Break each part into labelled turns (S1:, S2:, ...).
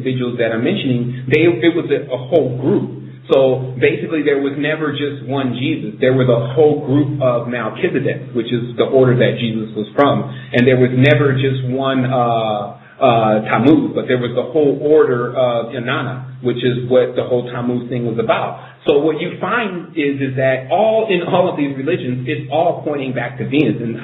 S1: individuals that I'm mentioning, it was a whole group. So basically there was never just one Jesus. There was a whole group of Melchizedek, which is the order that Jesus was from. And there was never just one Tammuz, but there was the whole order of Inanna, which is what the whole Tammuz thing was about. So what you find is that in all of these religions, it's all pointing back to Venus. And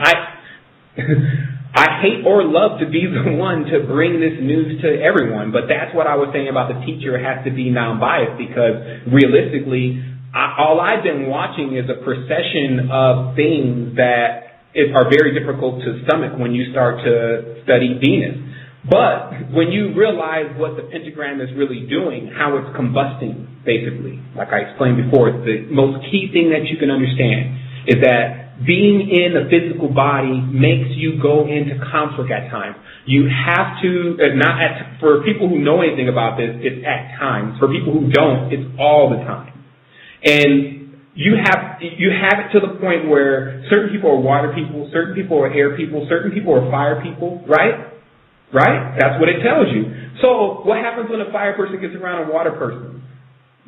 S1: I hate or love to be the one to bring this news to everyone, but that's what I was saying about the teacher has to be non-biased, because realistically, all I've been watching is a procession of things that are very difficult to stomach when you start to study Venus. But when you realize what the pentagram is really doing, how it's combusting, basically, like I explained before, the most key thing that you can understand is that being in a physical body makes you go into conflict at times. You have to, for people who know anything about this, it's at times. For people who don't, it's all the time. And you have it to the point where certain people are water people, certain people are air people, certain people are fire people, right? Right? That's what it tells you. So what happens when a fire person gets around a water person?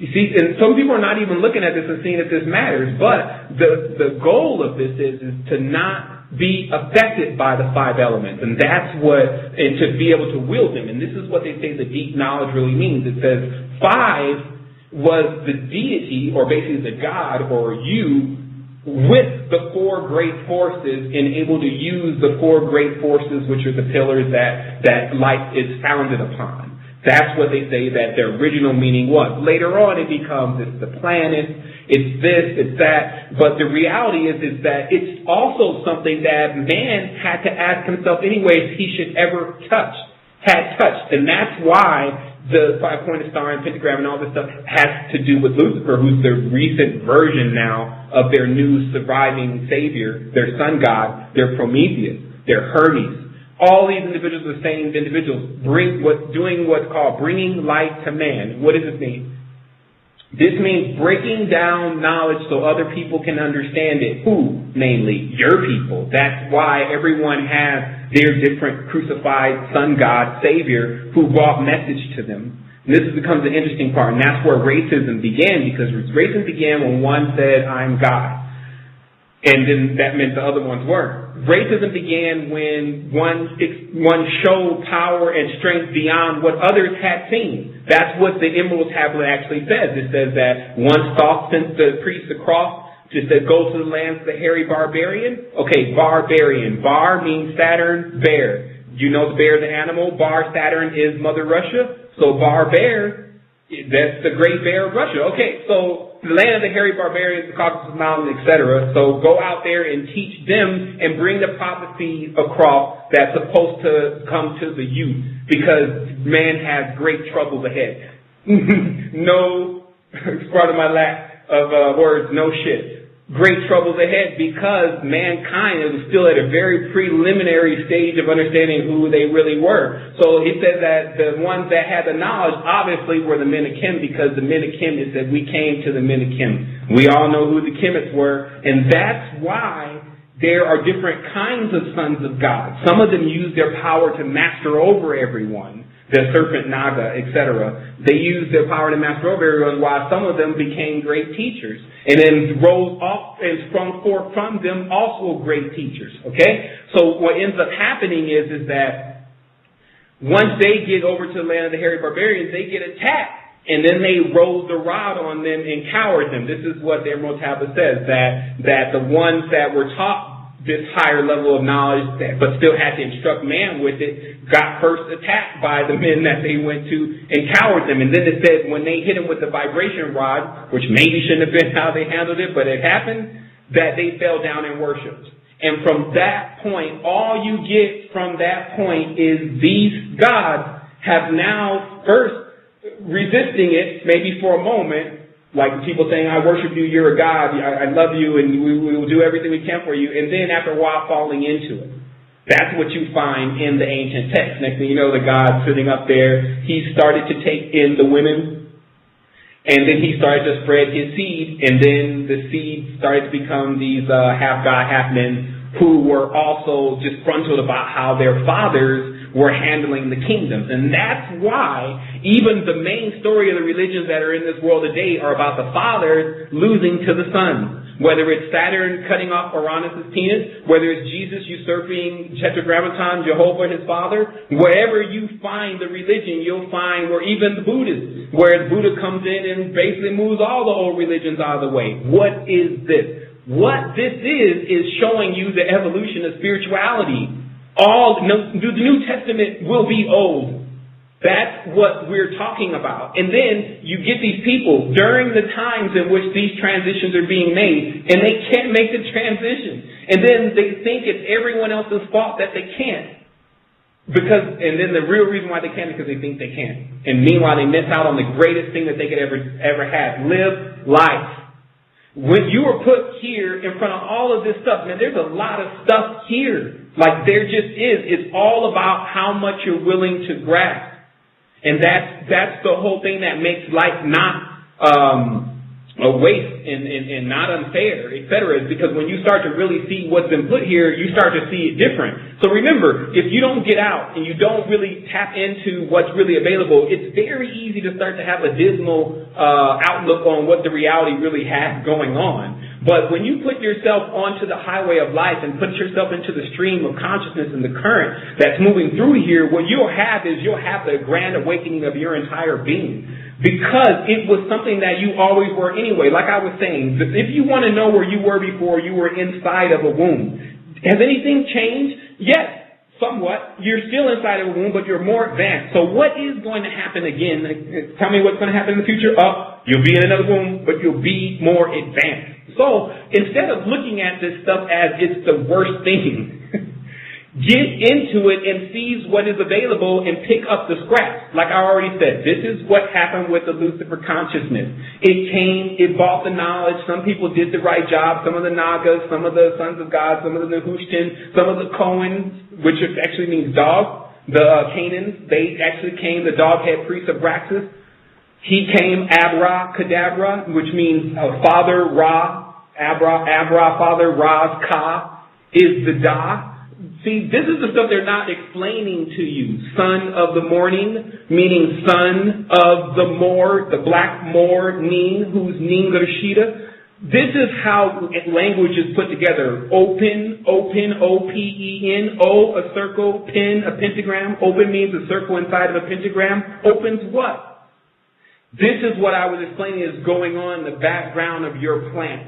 S1: You see, and some people are not even looking at this and seeing that this matters, but the goal of this is to not be affected by the five elements, and and to be able to wield them. And this is what they say the deep knowledge really means. It says 5 was the deity, or basically the God, or you, with the 4 great forces, and able to use the 4 great forces, which are the pillars that life is founded upon. That's what they say that their original meaning was. Later on it becomes it's the planet, it's this, it's that. But the reality is that it's also something that man had to ask himself anyway if he should ever had touched. And that's why the 5-pointed star and pentagram and all this stuff has to do with Lucifer, who's the recent version now of their new surviving savior, their sun god, their Prometheus, their Hermes. All these individuals are the same individuals, doing what's called bringing light to man. What does it mean? This means breaking down knowledge so other people can understand it. Who? Namely, your people. That's why everyone has their different crucified sun god, savior, who brought message to them. And this becomes the interesting part, and that's where racism began, because racism began when one said, I'm God. And then that meant the other ones weren't. Racism began when one showed power and strength beyond what others had seen. That's what the Emerald Tablet actually says. It says that one stalk sent the priest across, just said, go to the lands of the hairy barbarian. Okay, barbarian. Bar means Saturn, bear. You know the bear is an animal. Bar, Saturn is Mother Russia. So bar, bear, that's the great bear of Russia. Okay, so the land of the hairy barbarians, the Caucasus Mountains, etc. So go out there and teach them and bring the prophecy across that's supposed to come to the youth, because man has great troubles ahead. No, pardon my lack of words, no shit. Great troubles ahead, because mankind is still at a very preliminary stage of understanding who they really were. So he said that the ones that had the knowledge obviously were the men of Kim, because the men of Kim, it said we came to the men of Kim. We all know who the Kemites were, and that's why there are different kinds of sons of God. Some of them use their power to master over everyone. The serpent, Naga, etc. They used their power to master over everyone, while some of them became great teachers. And then rose off and sprung forth from them also great teachers. Okay? So what ends up happening is that once they get over to the land of the hairy barbarians, they get attacked. And then they rolled the rod on them and cowered them. This is what the Emerald Tablet says, that the ones that were taught this higher level of knowledge, but still had to instruct man with it, got first attacked by the men that they went to and cowered them. And then it said when they hit them with the vibration rod, which maybe shouldn't have been how they handled it, but it happened, that they fell down and worshipped. And from that point, all you get from that point is these gods have now first resisting it, maybe for a moment, like people saying, I worship you, you're a God, I love you, and we will do everything we can for you, and then after a while falling into it. That's what you find in the ancient text. Next thing you know, the God sitting up there, he started to take in the women, and then he started to spread his seed, and then the seed started to become these half God, half men, who were also disgruntled about how their fathers were handling the kingdoms. And that's why even the main story of the religions that are in this world today are about the fathers losing to the sons. Whether it's Saturn cutting off Uranus' penis, whether it's Jesus usurping Tetragrammaton, Jehovah his father, wherever you find the religion, you'll find, or even the Buddhists, where Buddha comes in and basically moves all the old religions out of the way. What is this? What this is showing you the evolution of spirituality. The New Testament will be old. That's what we're talking about. And then you get these people during the times in which these transitions are being made, and they can't make the transition. And then they think it's everyone else's fault that they can't. And then the real reason why they can't is because they think they can't. And meanwhile, they miss out on the greatest thing that they could ever have. Live life. When you were put here in front of all of this stuff, man, there's a lot of stuff here. Like there just is. It's all about how much you're willing to grasp. And that's the whole thing that makes life not a waste and not unfair, etc. Is because when you start to really see what's been put here, you start to see it different. So remember, if you don't get out and you don't really tap into what's really available, it's very easy to start to have a dismal outlook on what the reality really has going on. But when you put yourself onto the highway of life and put yourself into the stream of consciousness and the current that's moving through here, what you'll have the grand awakening of your entire being. Because it was something that you always were anyway. Like I was saying, if you want to know where you were before you were inside of a womb, has anything changed? Yes. Somewhat. You're still inside of a womb, but you're more advanced. So what is going to happen again? Tell me what's going to happen in the future. You'll be in another womb, but you'll be more advanced. So instead of looking at this stuff as it's the worst thing, get into it and seize what is available and pick up the scraps. Like I already said, this is what happened with the Lucifer consciousness. It came, it bought the knowledge. Some people did the right job. Some of the Nagas, some of the sons of God, some of the Nehushtan, some of the Cohens, which actually means dog. The Canaans, they actually came, the dog-head priest of Braxis. He came Abra Kadabra, which means Father Ra. Abra, Father Ra's Ka is the Da. See, this is the stuff they're not explaining to you. Son of the morning, meaning son of the Moor, the black Moor Ning, who's Ning Rashida. This is how language is put together. Open, O-P-E-N, O, a circle, pen, a pentagram. Open means a circle inside of a pentagram. Opens what? This is what I was explaining is going on in the background of your plant.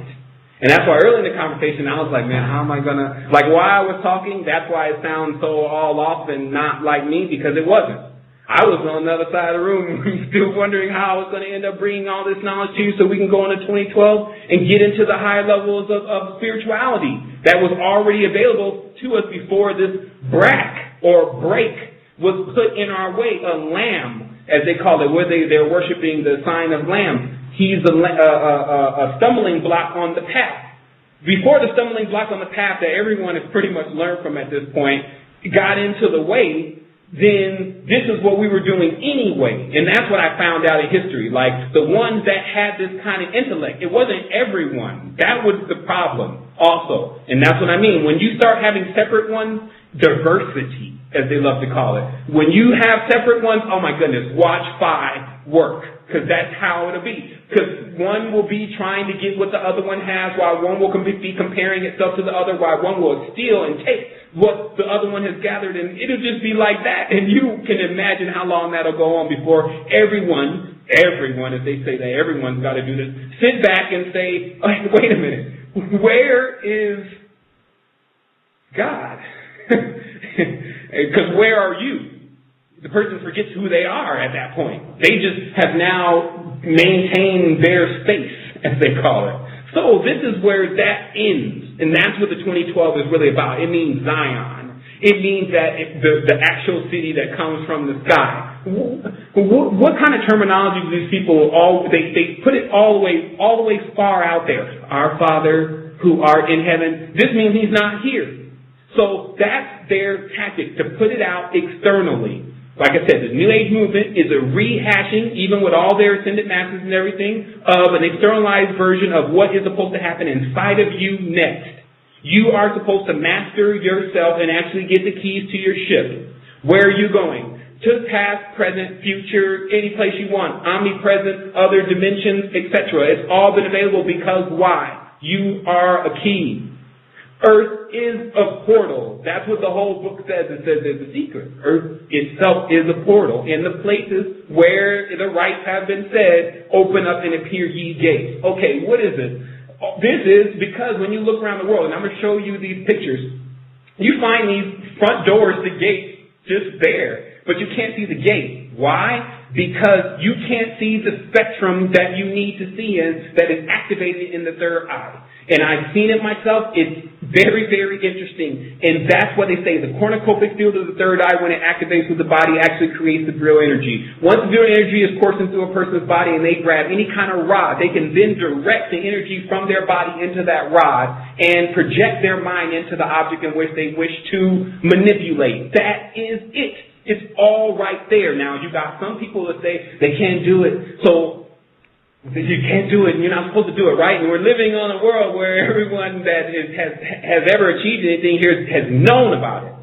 S1: And that's why early in the conversation, I was like, man, how am I going to, like while I was talking, that's why it sounds so all off and not like me, because it wasn't. I was on the other side of the room still wondering how I was going to end up bringing all this knowledge to you so we can go into 2012 and get into the higher levels of spirituality that was already available to us before this brack or break was put in our way. A lamb, as they call it, where they're worshiping the sign of lamb. He's a stumbling block on the path. Before the stumbling block on the path that everyone has pretty much learned from at this point got into the way, then this is what we were doing anyway. And that's what I found out in history. Like the ones that had this kind of intellect, it wasn't everyone. That was the problem also. And that's what I mean. When you start having separate ones, diversity, as they love to call it. When you have separate ones, oh my goodness, watch Phi work. Because that's how it'll be. Because one will be trying to get what the other one has, while one will be comparing itself to the other, while one will steal and take what the other one has gathered, and it'll just be like that. And you can imagine how long that'll go on before everyone, if they say that, everyone's got to do this, sit back and say, oh, wait a minute, where is God? Because where are you? The person forgets who they are at that point. They just have now maintained their space, as they call it. So this is where that ends. And that's what the 2012 is really about. It means Zion. It means that the actual city that comes from the sky. What kind of terminology do these people they put it all the way far out there? Our Father who art in heaven. This means he's not here. So that's their tactic, to put it out externally. Like I said, the New Age movement is a rehashing, even with all their ascended masters and everything, of an externalized version of what is supposed to happen inside of you next. You are supposed to master yourself and actually get the keys to your ship. Where are you going? To past, present, future, any place you want, omnipresent, other dimensions, etc. It's all been available because why? You are a key. Earth is a portal. That's what the whole book says. It says there's a secret. Earth itself is a portal. In the places where the rites have been said, open up and appear ye gates. Okay, what is it? This is because when you look around the world, and I'm going to show you these pictures, you find these front doors, the gates, just there. But you can't see the gate. Why? Because you can't see the spectrum that you need to see in that is activated in the third eye. And I've seen it myself. It's very, very interesting. And that's what they say. The cornucopic field of the third eye, when it activates with the body, actually creates the Brill energy. Once the Brill energy is coursed into a person's body and they grab any kind of rod, they can then direct the energy from their body into that rod and project their mind into the object in which they wish to manipulate. That is it. It's all right there. Now, you got some people that say they can't do it. So you can't do it and you're not supposed to do it, right? And we're living on a world where everyone that has ever achieved anything here has known about it.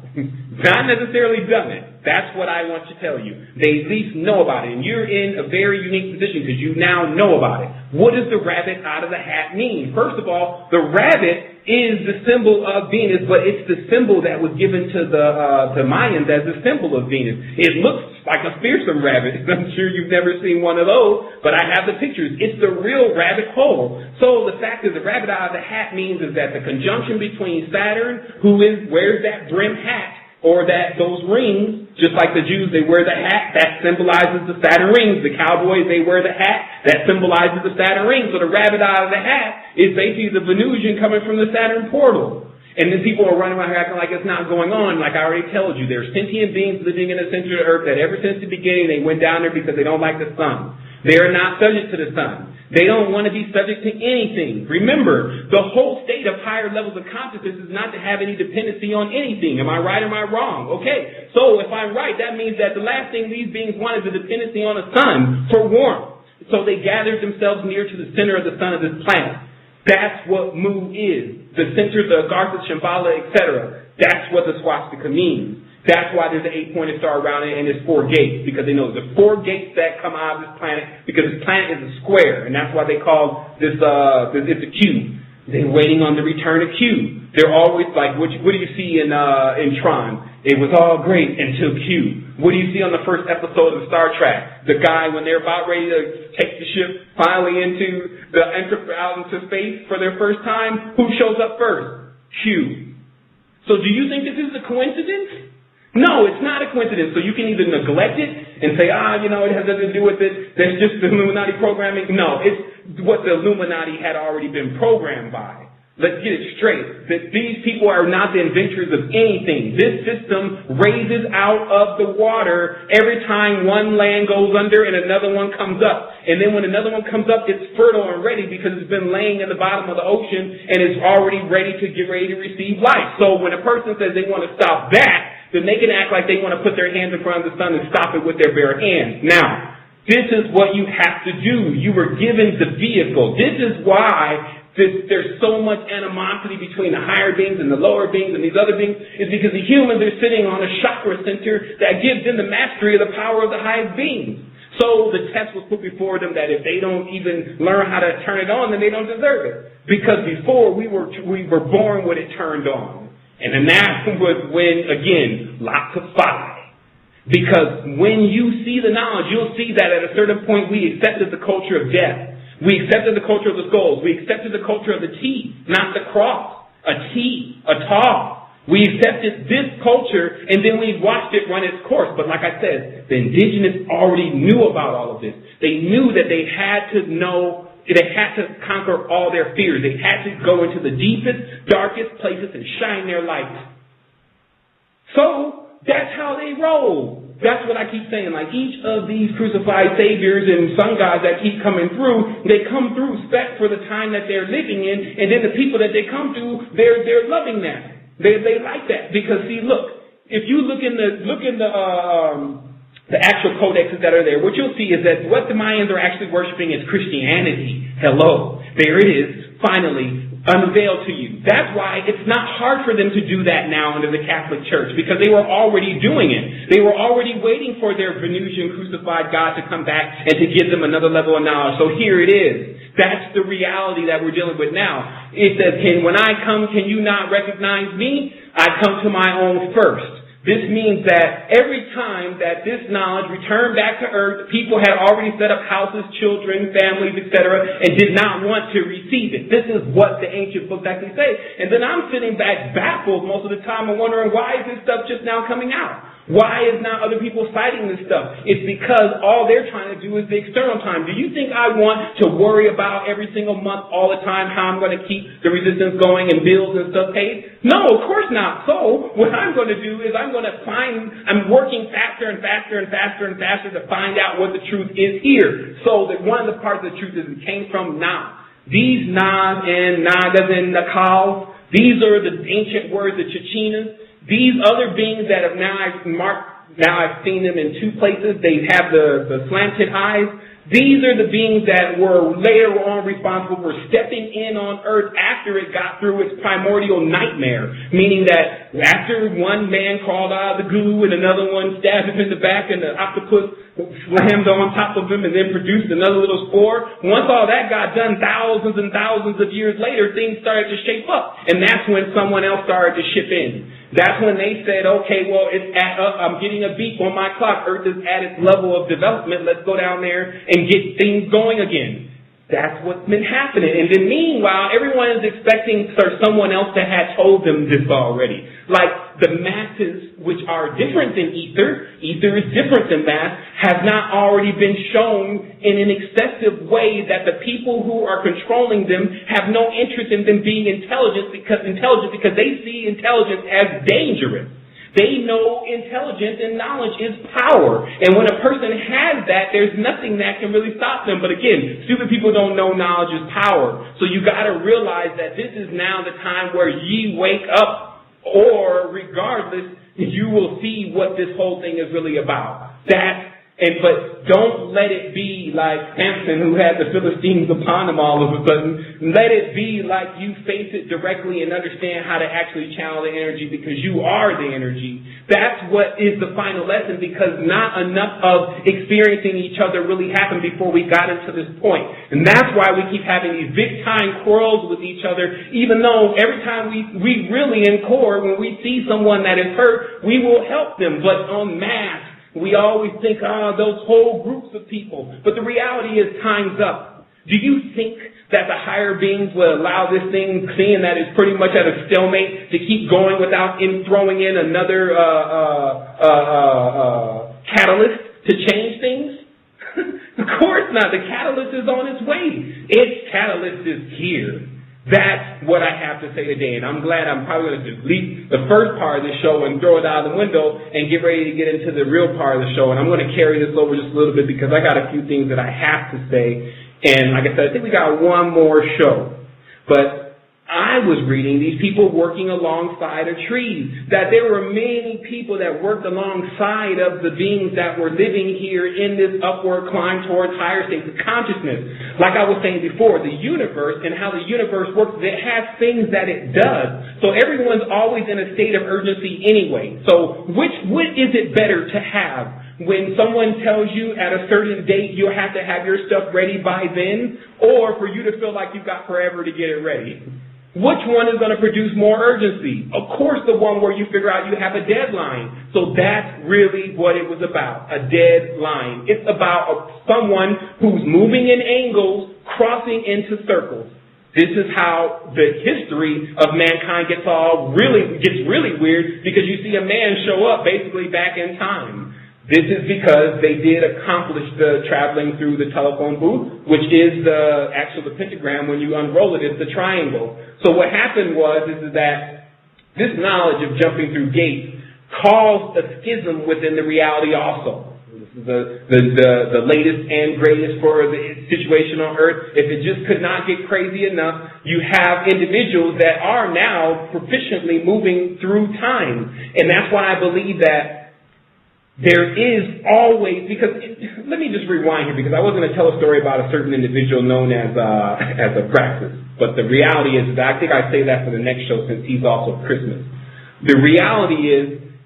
S1: Not necessarily done it. That's what I want to tell you. They at least know about it. And you're in a very unique position because you now know about it. What does the rabbit out of the hat mean? First of all, the rabbit is the symbol of Venus, but it's the symbol that was given to the Mayans as the symbol of Venus. It looks like a fearsome rabbit. I'm sure you've never seen one of those, but I have the pictures. It's the real rabbit hole. So the fact is the rabbit out of the hat means is that the conjunction between Saturn, who wears that brim hat, or those rings, just like the Jews, they wear the hat, that symbolizes the Saturn rings. The cowboys, they wear the hat, that symbolizes the Saturn rings. So the rabbit out of the hat is basically the Venusian coming from the Saturn portal. And then people are running around here acting like it's not going on. Like I already told you, there's sentient beings living in the center of the earth that ever since the beginning, they went down there because they don't like the sun. They are not subject to the sun. They don't want to be subject to anything. Remember, the whole state of higher levels of consciousness is not to have any dependency on anything. Am I right or am I wrong? Okay, so if I'm right, that means that the last thing these beings want is a dependency on the sun for warmth. So they gathered themselves near to the center of the sun of this planet. That's what Mu is. The center, the Agartha, Shambhala, etc. That's what the swastika means. That's why there's an 8-pointed star around it and there's 4 gates, because they know there's 4 gates that come out of this planet, because this planet is a square, and that's why they call this it's a cube. They're waiting on the return of Q. They're always like, what do you see in Tron? It was all great until Q. What do you see on the first episode of Star Trek? The guy, when they're about ready to take the ship finally out into space for their first time, who shows up first? Q. So do you think this is a coincidence? No, it's not a coincidence. So you can either neglect it and say, it has nothing to do with it. That's just the Illuminati programming. No, it's what the Illuminati had already been programmed by. Let's get it straight. That these people are not the inventors of anything. This system raises out of the water every time one land goes under and another one comes up. And then when another one comes up, it's fertile and ready because it's been laying at the bottom of the ocean and it's already ready to get ready to receive life. So when a person says they want to stop that, then they can act like they want to put their hands in front of the sun and stop it with their bare hands. Now, this is what you have to do. You were given the vehicle. This is why there's so much animosity between the higher beings and the lower beings and these other beings, is because the humans are sitting on a chakra center that gives them the mastery of the power of the highest beings. So the test was put before them that if they don't even learn how to turn it on, then they don't deserve it. Because before we were born with it turned on. And then that was when, again, lots of fire. Because when you see the knowledge, you'll see that at a certain point we accepted the culture of death. We accepted the culture of the skulls. We accepted the culture of the T, not the cross. A T, a taw. We accepted this culture, and then we watched it run its course. But like I said, the indigenous already knew about all of this. They knew that they had to know, they had to conquer all their fears. They had to go into the deepest, darkest places and shine their light. So that's how they roll. That's what I keep saying. Like each of these crucified saviors and sun gods that keep coming through, they come through spec for the time that they're living in, and then the people that they come to, they're loving that. They like that because see, look, if you look in the actual codexes that are there, what you'll see is that what the Mayans are actually worshiping is Christianity. Hello, there it is. Finally, unveiled to you. That's why it's not hard for them to do that now under the Catholic Church, because they were already doing it. They were already waiting for their Venusian crucified God to come back and to give them another level of knowledge. So here it is. That's the reality that we're dealing with now. It says, when I come, can you not recognize me? I come to my own first. This means that every time that this knowledge returned back to earth, people had already set up houses, children, families, etc., and did not want to receive it. This is what the ancient books actually say. And then I'm sitting back baffled most of the time and wondering, why is this stuff just now coming out? Why is not other people citing this stuff? It's because all they're trying to do is the external time. Do you think I want to worry about every single month, all the time, how I'm going to keep the resistance going and bills and stuff paid? No, of course not. So what I'm going to do is I'm working faster and faster and faster and faster to find out what the truth is here. So that one of the parts of the truth is it came from Na. These Nas and Nagas and Nakals, these are the ancient words, the Chechenas. These other beings that have now I've seen them in two places. They have the slanted eyes. These are the beings that were later on responsible for stepping in on Earth after it got through its primordial nightmare. Meaning that after one man crawled out of the goo and another one stabbed him in the back and the octopus slammed on top of him and then produced another little spore. Once all that got done, thousands and thousands of years later, things started to shape up. And that's when someone else started to ship in. That's when they said, okay, well, I'm getting a beep on my clock. Earth is at its level of development. Let's go down there and get things going again. That's what's been happening. And then meanwhile, everyone is expecting someone else to have told them this already. Like the masses, which are different than ether is different than mass, have not already been shown in an excessive way that the people who are controlling them have no interest in them being intelligent because they see intelligence as dangerous. They know intelligence and knowledge is power. And when a person has that, there's nothing that can really stop them. But again, stupid people don't know knowledge is power. So you got to realize that this is now the time where ye wake up, or regardless, you will see what this whole thing is really about. But don't let it be like Samson, who had the Philistines upon him all of a sudden. Let it be like you face it directly and understand how to actually channel the energy, because you are the energy. That's what is the final lesson, because not enough of experiencing each other really happened before we got into this point. And that's why we keep having these big time quarrels with each other, even though every time we really in core, when we see someone that is hurt, we will help them. But en masse, we always think, those whole groups of people. But the reality is time's up. Do you think that the higher beings will allow this thing, seeing that it's pretty much at a stalemate, to keep going without throwing in another catalyst to change things? Of course not. The catalyst is on its way. Its catalyst is here. That's what I have to say today, and I'm glad. I'm probably going to delete the first part of the show and throw it out the window and get ready to get into the real part of the show. And I'm going to carry this over just a little bit because I got a few things that I have to say. And like I said, I think we got one more show. But I was reading these people working alongside of trees, that there were many people that worked alongside of the beings that were living here in this upward climb towards higher states of consciousness. Like I was saying before, the universe and how the universe works, it has things that it does. So everyone's always in a state of urgency anyway. So what is it better to have? When someone tells you at a certain date you'll have to have your stuff ready by then, or for you to feel like you've got forever to get it ready? Which one is going to produce more urgency? Of course, the one where you figure out you have a deadline. So that's really what it was about, a deadline. It's about someone who's moving in angles, crossing into circles. This is how the history of mankind gets really weird, because you see a man show up basically back in time. This is because they did accomplish the traveling through the telephone booth, which is the pentagram. When you unroll it, it's the triangle. So what happened is that this knowledge of jumping through gates caused a schism within the reality also. This is the latest and greatest for the situation on Earth. If it just could not get crazy enough, you have individuals that are now proficiently moving through time. And that's why I believe that there is always, because, let me just rewind here, because I was going to tell a story about a certain individual known as a Praxis. But the reality is that I think I say that for the next show since he's also Christmas. The reality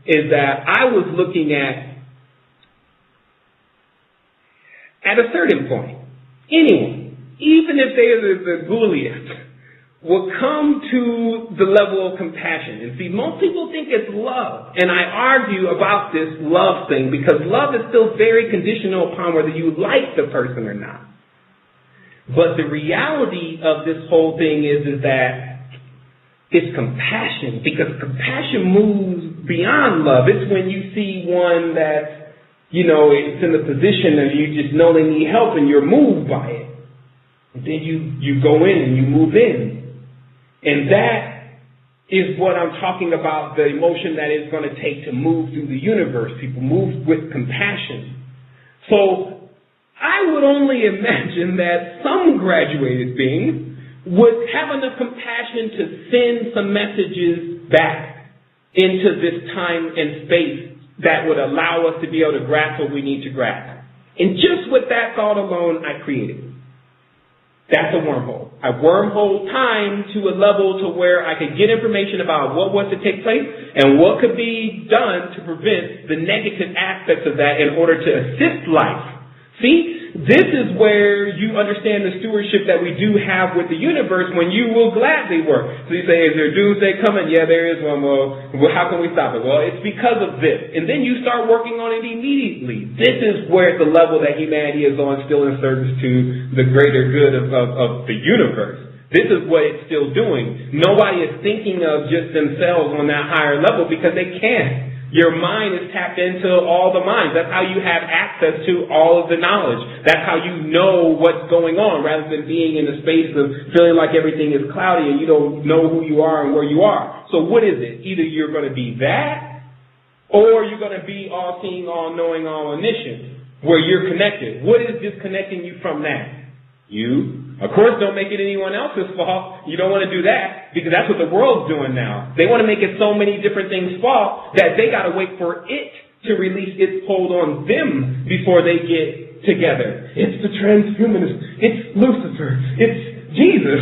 S1: is that I was looking at a certain point, anyone, even if they are the ghouliest, will come to the level of compassion. And see, most people think it's love. And I argue about this love thing because love is still very conditional upon whether you like the person or not. But the reality of this whole thing is that it's compassion, because compassion moves beyond love. It's when you see one that, it's in the position of you just know they need help and you're moved by it. And then you go in and you move in. And that is what I'm talking about, the emotion that it's going to take to move through the universe. People move with compassion. So I would only imagine that some graduated beings would have enough compassion to send some messages back into this time and space that would allow us to be able to grasp what we need to grasp. And just with that thought alone, I created it. That's a wormhole. I wormhole time to a level to where I could get information about what was to take place and what could be done to prevent the negative aspects of that in order to assist life. See, this is where you understand the stewardship that we do have with the universe when you will gladly work. So you say, is there doomsday coming? Yeah, there is one. Well, how can we stop it? Well, it's because of this. And then you start working on it immediately. This is where the level that humanity is on, still in service to the greater good of the universe. This is what it's still doing. Nobody is thinking of just themselves on that higher level because they can't. Your mind is tapped into all the minds. That's how you have access to all of the knowledge. That's how you know what's going on, rather than being in the space of feeling like everything is cloudy and you don't know who you are and where you are. So what is it? Either you're going to be that, or you're going to be all-seeing, all-knowing, all-omniscient, where you're connected. What is disconnecting you from that? You. Of course, don't make it anyone else's fault. You don't want to do that because that's what the world's doing now. They want to make it so many different things' fault that they got to wait for it to release its hold on them before they get together. It's the transhumanists. It's Lucifer. It's Jesus.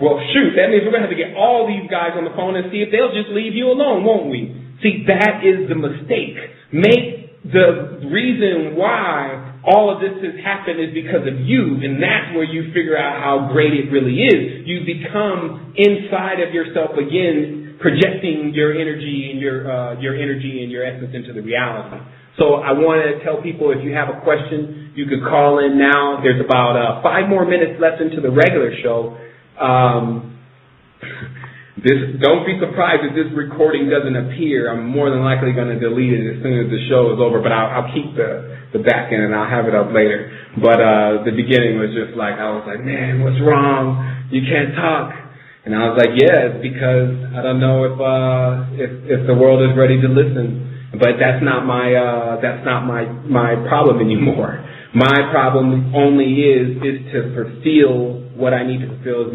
S1: Well, shoot, that means we're going to have to get all these guys on the phone and see if they'll just leave you alone, won't we? See, that is the mistake. Make the reason why all of this has happened is because of you, and that's where you figure out how great it really is. You become inside of yourself again, projecting your energy and your energy and your essence into the reality. So I want to tell people, if you have a question, you could call in now. There's about 5 more minutes left into the regular show. Don't be surprised if this recording doesn't appear. I'm more than likely going to delete it as soon as the show is over, but I'll keep the back end and I'll have it up later. But the beginning was just like, I was like, man, what's wrong? You can't talk. And I was like, yeah, it's because I don't know if the world is ready to listen. But that's not my problem anymore. My problem only is to fulfill what I need to fulfill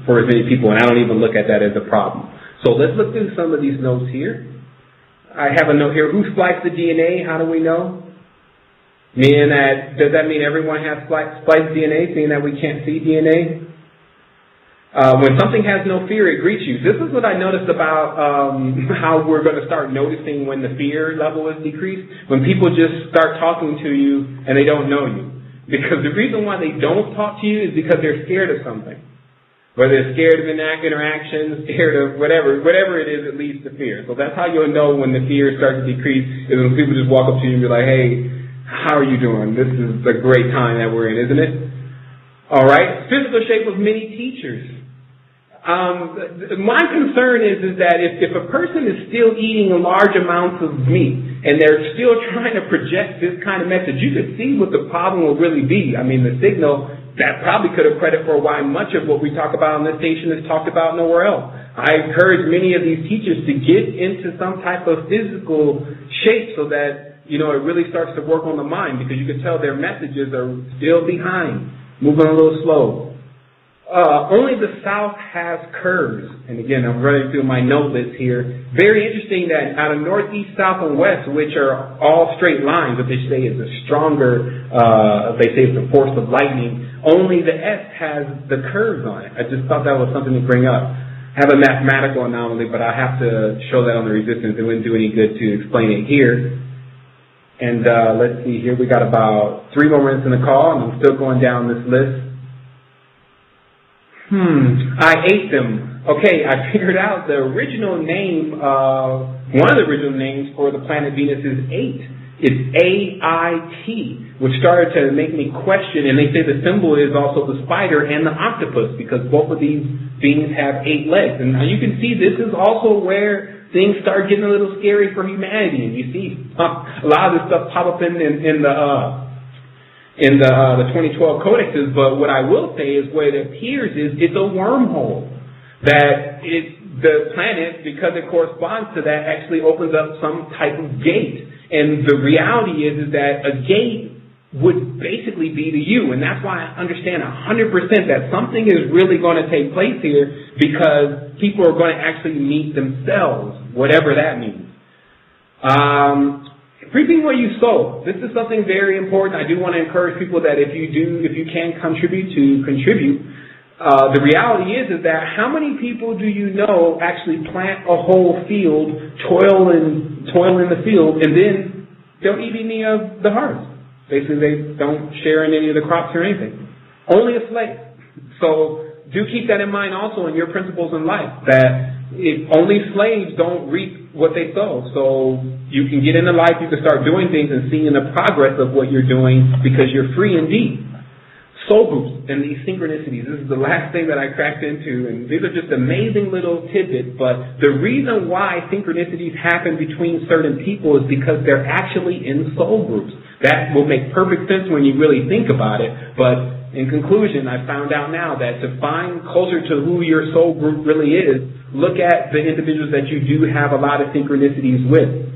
S1: for as many people, and I don't even look at that as a problem. So let's look through some of these notes here. I have a note here. Who spliced the DNA? How do we know? Does that mean everyone has spliced DNA, seeing that we can't see DNA? When something has no fear, it greets you. This is what I noticed about how we're going to start noticing when the fear level is decreased. When people just start talking to you and they don't know you. Because the reason why they don't talk to you is because they're scared of something. Whether they're scared of interaction, scared of whatever it is that leads to fear. So that's how you'll know when the fear starts to decrease, is when people just walk up to you and be like, hey, how are you doing? This is a great time that we're in, isn't it? All right. Physical shape of many teachers. My concern is that if a person is still eating large amounts of meat and they're still trying to project this kind of message, you could see what the problem will really be. I mean, the signal, that probably could have credit for why much of what we talk about on this station is talked about nowhere else. I encourage many of these teachers to get into some type of physical shape so that, it really starts to work on the mind, because you can tell their messages are still behind, moving a little slow. Only the South has curves. And again, I'm running through my note list here. Very interesting that out of Northeast, South, and West, which are all straight lines, that they say is a stronger, they say it's a force of lightning, only the S has the curves on it. I just thought that was something to bring up. I have a mathematical anomaly, but I have to show that on the resistance. It wouldn't do any good to explain it here. And let's see here. We got about 3 more minutes in the call, and I'm still going down this list. I ate them. Okay, I figured out the original name, one of the original names for the planet Venus is 8. It's AIT, which started to make me question, and they say the symbol is also the spider and the octopus, because both of these beings have 8 legs. And now you can see this is also where things start getting a little scary for humanity, and you see a lot of this stuff pop up in the 2012 codexes, but what I will say is what it appears is it's a wormhole. That the planet, because it corresponds to that, actually opens up some type of gate. And the reality is that a gate would basically be to you. And that's why I understand 100% that something is really going to take place here, because people are going to actually meet themselves, whatever that means. Reaping what you sow. This is something very important. I do want to encourage people that if you can contribute, to contribute. The reality is that how many people do you know actually plant a whole field, toil in the field, and then don't eat any of the harvest? Basically, they don't share in any of the crops or anything. Only a slave. So do keep that in mind also in your principles in life, that if only slaves don't reap what they sow. So you can get into life, you can start doing things and seeing the progress of what you're doing because you're free indeed. Soul groups and these synchronicities. This is the last thing that I cracked into, and these are just amazing little tidbits, but the reason why synchronicities happen between certain people is because they're actually in soul groups. That will make perfect sense when you really think about it, but in conclusion, I found out now that to find closer to who your soul group really is, look at the individuals that you do have a lot of synchronicities with.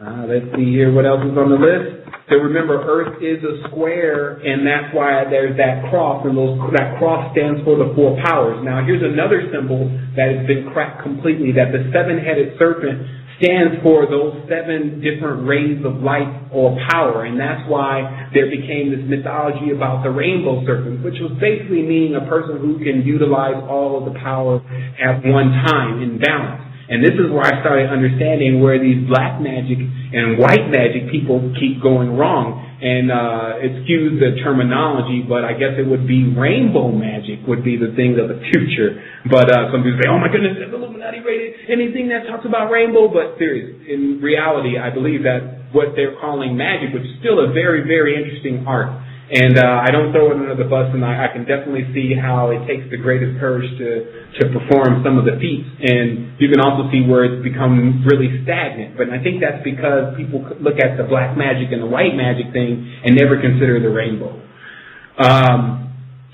S1: Let's see here what else is on the list. So remember, Earth is a square, and that's why there's that cross, and that cross stands for the 4 powers. Now, here's another symbol that has been cracked completely, that the 7-headed serpent stands for those 7 different rays of light or power, and that's why there became this mythology about the rainbow serpent, which was basically meaning a person who can utilize all of the power at one time in balance. And this is where I started understanding where these black magic and white magic people keep going wrong. And excuse the terminology, but I guess it would be rainbow magic would be the thing of the future. But some people say, oh my goodness, is Illuminati rated anything that talks about rainbow? But serious, in reality, I believe that what they're calling magic, which is still a very, very interesting art. And I don't throw it under the bus, and I can definitely see how it takes the greatest courage to perform some of the feats. And you can also see where it's become really stagnant. But I think that's because people look at the black magic and the white magic thing and never consider the rainbow.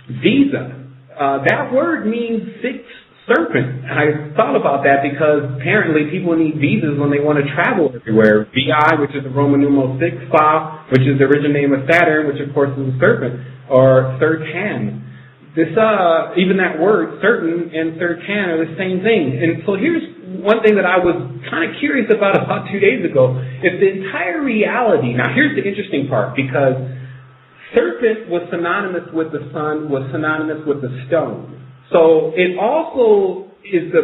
S1: Visa. That word means 6 serpent. I thought about that because apparently people need visas when they want to travel everywhere. VI, which is the Roman numeral 6, Fa, which is the original name of Saturn, which of course is a serpent, or third hand. This, even that word, certain and third hand, are the same thing. And so here's one thing that I was kind of curious about 2 days ago. If the entire reality, now here's the interesting part, because serpent was synonymous with the sun, was synonymous with the stone. So it also is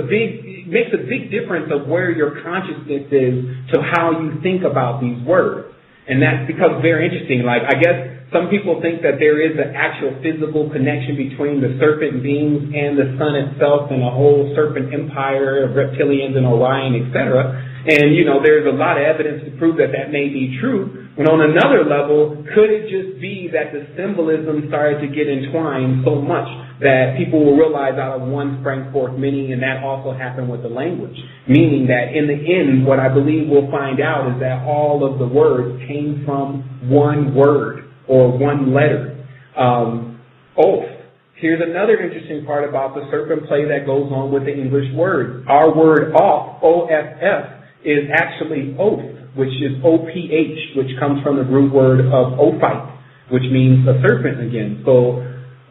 S1: makes a big difference of where your consciousness is to how you think about these words. And that becomes very interesting. Like, I guess some people think that there is an actual physical connection between the serpent beings and the sun itself and a whole serpent empire of reptilians and Orion, etc. And, there's a lot of evidence to prove that may be true. And on another level, could it just be that the symbolism started to get entwined so much that people will realize out of one sprang forth many, and that also happened with the language? Meaning that in the end, what I believe we'll find out is that all of the words came from one word or one letter. Oath. Here's another interesting part about the serpent play that goes on with the English word. Our word off, O-F-F, is actually oath, which is O-P-H, which comes from the root word of ophite, which means a serpent again. So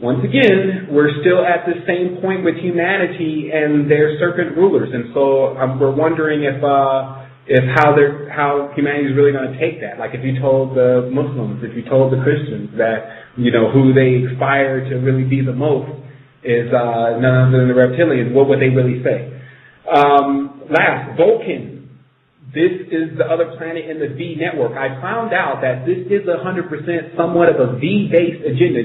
S1: once again, we're still at the same point with humanity and their serpent rulers. And so we're wondering if how humanity is really going to take that. Like if you told the Muslims, if you told the Christians that, who they aspire to really be the most is none other than the reptilians, what would they really say? Last, Vulcan. This is the other planet in the V network. I found out that this is 100% somewhat of a V-based agenda.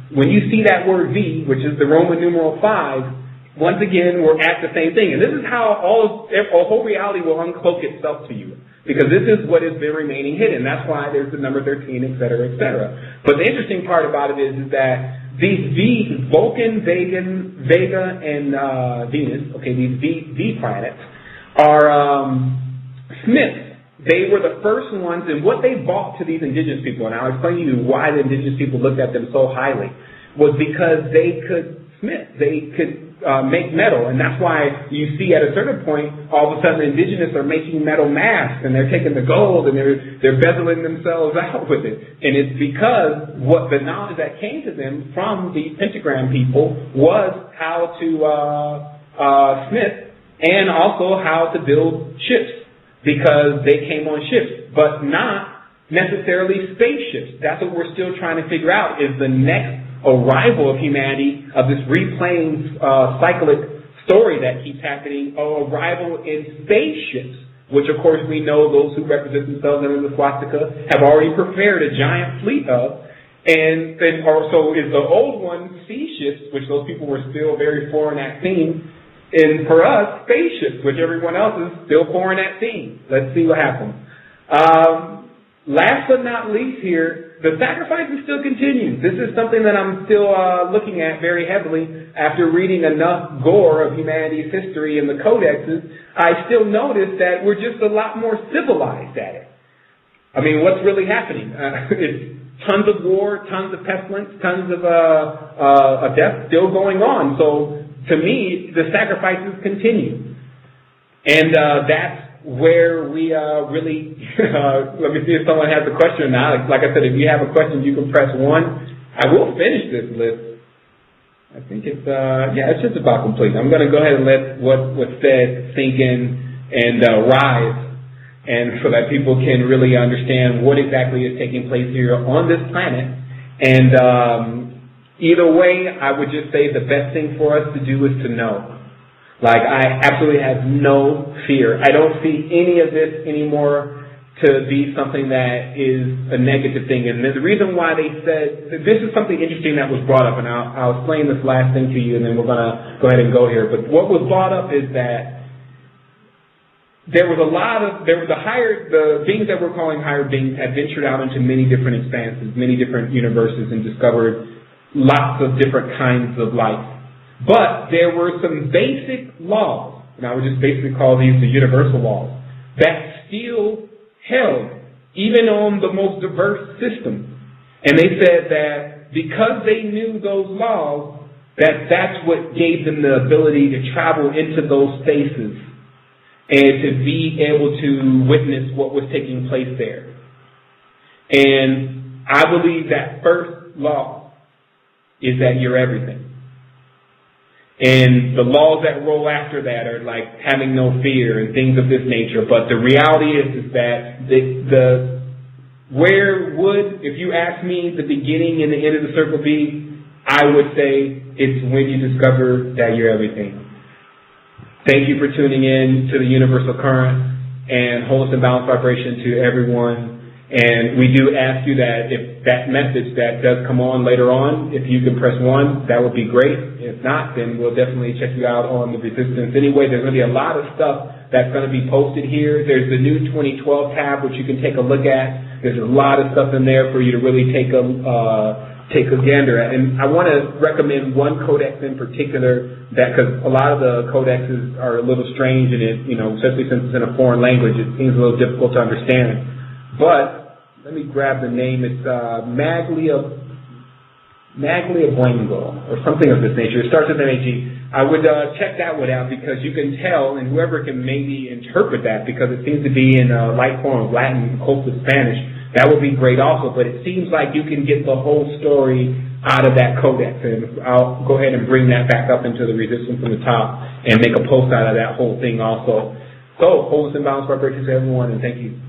S1: When you see that word V, which is the Roman numeral 5, once again, we're at the same thing. And this is how a whole reality will uncloak itself to you. Because this is what has been remaining hidden. That's why there's the number 13, et cetera, et cetera. But the interesting part about it is that these V, Vulcan, Vega, and Venus, these V planets, are Smiths. They were the first ones, and what they brought to these indigenous people, and I'll explain to you why the indigenous people looked at them so highly, was because they could smith. They could make metal, and that's why you see at a certain point, all of a sudden the indigenous are making metal masks, and they're taking the gold, and they're bezeling themselves out with it. And it's because what the knowledge that came to them from the pentagram people was how to smith, and also how to build ships, because they came on ships, but not necessarily spaceships. That's what we're still trying to figure out, is the next arrival of humanity, of this replaying cyclic story that keeps happening, arrival in spaceships, which of course we know those who represent themselves under the swastika have already prepared a giant fleet of. And then also is the old one sea ships, which those people were still very foreign at seeing. And for us, spaceships, which everyone else is still foreign at seeing. Let's see what happens. Last but not least here, the sacrifices still continue. This is something that I'm still looking at very heavily after reading enough gore of humanity's history in the codexes. I still notice that we're just a lot more civilized at it. I mean, what's really happening? It's tons of war, tons of pestilence, tons of death still going on. So to me, the sacrifices continue. And that's where we really, let me see if someone has a question now. Like I said, if you have a question, you can press 1. I will finish this list. I think it's, it's just about complete. I'm going to go ahead and let what was said sink in and rise, and so that people can really understand what exactly is taking place here on this planet. And either way, I would just say the best thing for us to do is to know. Like, I absolutely have no fear. I don't see any of this anymore to be something that is a negative thing. And the reason why they said, this is something interesting that was brought up, and I'll explain this last thing to you, and then we're going to go ahead and go here. But what was brought up is that the beings that we're calling higher beings had ventured out into many different expanses, many different universes, and discovered lots of different kinds of life. But there were some basic laws, and I would just basically call these the universal laws, that still held, even on the most diverse system. And they said that because they knew those laws, that's what gave them the ability to travel into those spaces and to be able to witness what was taking place there. And I believe that first law is that you're everything. And the laws that roll after that are like having no fear and things of this nature. But the reality is that if you ask me the beginning and the end of the circle be, I would say it's when you discover that you're everything. Thank you for tuning in to the Universal Current and Wholeness and Balance Vibration to everyone. And we do ask you that if that message that does come on later on, if you can press 1, that would be great. If not, then we'll definitely check you out on the Resistance. Anyway, there's going to be a lot of stuff that's going to be posted here. There's the new 2012 tab, which you can take a look at. There's a lot of stuff in there for you to really take a gander at. And I want to recommend one codex in particular, because a lot of the codexes are a little strange, and especially since it's in a foreign language, it seems a little difficult to understand. But let me grab the name. It's Maglia Buengo, or something of this nature. It starts with an AG. I would check that one out, because you can tell, and whoever can maybe interpret that, because it seems to be in a light form of Latin, close to Spanish, that would be great also. But it seems like you can get the whole story out of that codex. And I'll go ahead and bring that back up into the resistance from the top and make a post out of that whole thing also. So, wholeness and balance, vibration to everyone, and thank you.